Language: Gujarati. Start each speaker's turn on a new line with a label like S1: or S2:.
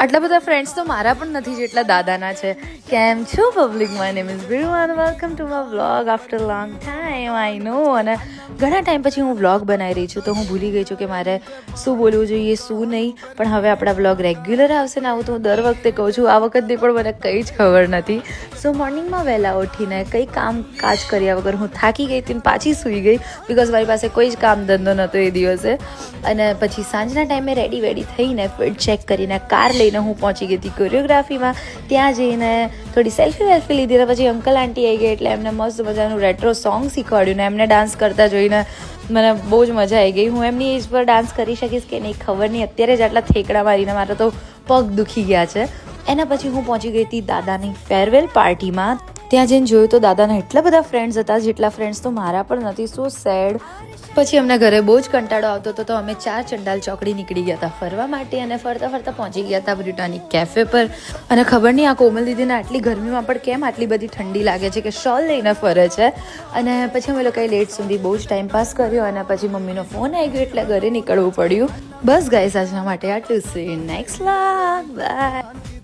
S1: આટલા બધા ફ્રેન્ડ્સ તો મારા પણ નથી જેટલા દાદાના છે. કેમ છો public? My name is Biru and welcome to my vlog after long time. I know, અને ઘણા ટાઈમ પછી હું વ્લોગ બનાવી રહી છું, તો હું ભૂલી ગઈ છું કે મારે શું બોલવું જોઈએ શું નહીં. પણ હવે આપણા વ્લોગ રેગ્યુલર આવશે ને, આવું તો હું દર વખતે કહું છું. આ વખતની પણ મને કંઈ જ ખબર નથી. સો મોર્નિંગમાં વહેલા ઉઠીને કંઈ કામ કાજ કર્યા વગર હું થાકી ગઈ હતી, પાછી સૂઈ ગઈ, બિકોઝ મારી પાસે કોઈ જ કામ ધંધો નહોતો એ દિવસે. અને પછી સાંજના ટાઈમે રેડી થઈને ફિટ ચેક કરીને કાર લઈને હું પહોંચી ગઈ હતી કોરિયોગ્રાફીમાં. ત્યાં જઈને થોડી સેલ્ફી લીધી, અને પછી અંકલ આંટી આવી ગઈ એટલે એમને મસ્ત મજાનું રેટ્રો સોંગ શીખવાડ્યું ને એમને ડાન્સ કરતા જોઈને મને બહુ જ મજા આવી ગઈ. હું એમની એજ પર ડાન્સ કરી શકીશ કે નહીં ખબર નહીં, અત્યારે જ આટલા થેકડા મારીને મારા તો પગ દુખી ગયા છે. એના પછી હું પહોંચી ગઈ હતી દાદાની ફેરવેલ પાર્ટીમાં. ત્યાં જઈને જોયું તો દાદાના એટલા બધા ફ્રેન્ડ્સ હતા, જેટલા ફ્રેન્ડ્સ તો મારા પણ નથી. સો સેડ. પછી અમને ઘરે બહુ જ કંટાળો આવતો હતો, તો અમે 4 ચંડાલ ચોકડી નીકળી ગયા હતા ફરવા માટે, અને ફરતા પહોંચી ગયા હતા બ્રિટાનિક કેફે પર. અને ખબર નહીં આ કોમલ દીદીને આટલી ગરમીમાં પણ કેમ આટલી બધી ઠંડી લાગે છે કે શોલ લઈને ફરે છે. અને પછી અમે લોકોએ લેટ સુધી બહુ જ ટાઈમ પાસ કર્યો, અને પછી મમ્મીનો ફોન આવી ગયો એટલે ઘરે નીકળવું પડ્યું. બસ ગાઈસ, આજના માટે આટલું. See you next vlog. By.